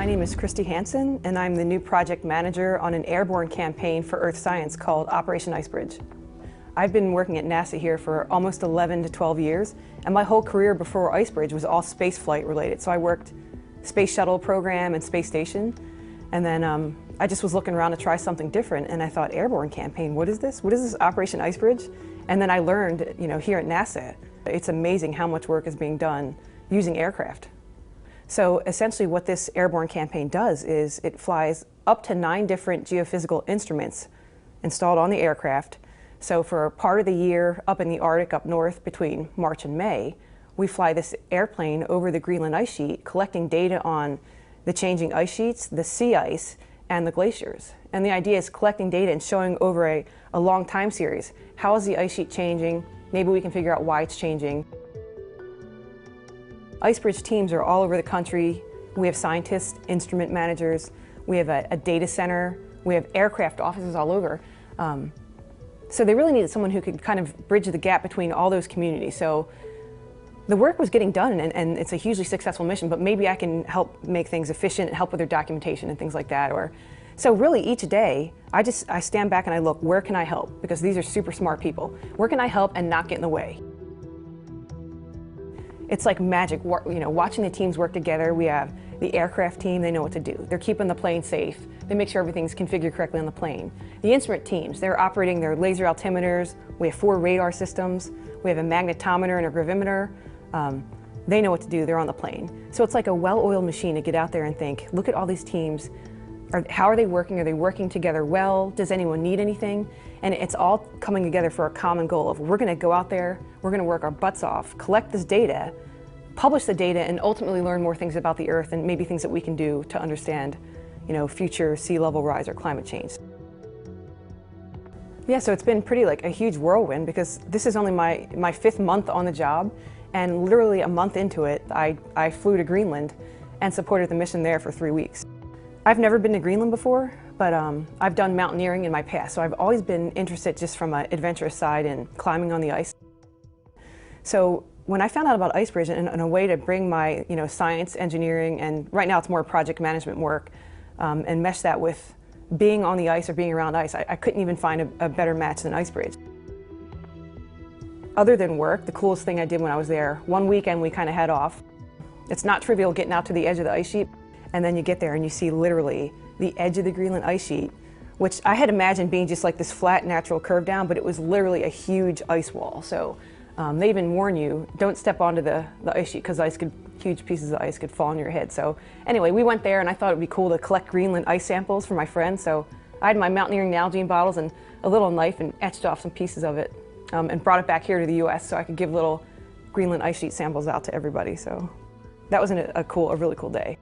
name is Christy Hanse, and I'm the new project manager on an airborne campaign for Earth Science called Operation Icebridge. I've been working at NASA here for almost 11 to 12 years, and my whole career before Icebridge was all space flight related. So I worked space shuttle program and space station, and then I just was looking around to try something different, and I thought, airborne campaign, what is this? What is this Operation Icebridge? And then I learned, here at NASA, it's amazing how much work is being done using aircraft. So essentially what this airborne campaign does is it flies up to 9 different geophysical instruments installed on the aircraft. So for part of the year up in the Arctic up north between March and May, we fly this airplane over the Greenland ice sheet collecting data on the changing ice sheets, the sea ice, and the glaciers. And the idea is collecting data and showing over a long time series. How is the ice sheet changing? Maybe we can figure out why it's changing. Icebridge teams are all over the country. We have scientists, instrument managers, we have a data center, we have aircraft offices all over. So they really needed someone who could kind of bridge the gap between all those communities. So the work was getting done, and it's a hugely successful mission, but maybe I can help make things efficient and help with their documentation and things like that. So really each day, I stand back and I look, where can I help? Because these are super smart people. Where can I help and not get in the way? It's like magic, watching the teams work together. We have the aircraft team, they know what to do. They're keeping the plane safe. They make sure everything's configured correctly on the plane. The instrument teams, they're operating their laser altimeters. We have 4 radar systems. We have a magnetometer and a gravimeter. They know what to do, they're on the plane. So it's like a well-oiled machine to get out there and think, look at all these teams. How are they working? Are they working together well? Does anyone need anything? And it's all coming together for a common goal of, we're gonna go out there, we're gonna work our butts off, collect this data, publish the data, and ultimately learn more things about the Earth and maybe things that we can do to understand, future sea level rise or climate change. Yeah, so it's been pretty like a huge whirlwind because this is only my 5th month on the job, and literally a month into it, I flew to Greenland and supported the mission there for 3 weeks. I've never been to Greenland before, but I've done mountaineering in my past, so I've always been interested just from an adventurous side in climbing on the ice. So when I found out about Icebridge and a way to bring my science, engineering, and right now it's more project management work, and mesh that with being on the ice or being around ice, I couldn't even find a better match than Icebridge. Other than work, the coolest thing I did when I was there, one weekend we kind of head off. It's not trivial getting out to the edge of the ice sheet, and then you get there and you see literally the edge of the Greenland ice sheet, which I had imagined being just like this flat natural curve down, but it was literally a huge ice wall. So they even warn you, don't step onto the ice sheet because huge pieces of ice could fall on your head. So anyway, we went there and I thought it would be cool to collect Greenland ice samples for my friends. So I had my mountaineering Nalgene bottles and a little knife and etched off some pieces of it and brought it back here to the US so I could give little Greenland ice sheet samples out to everybody. So that was a really cool day.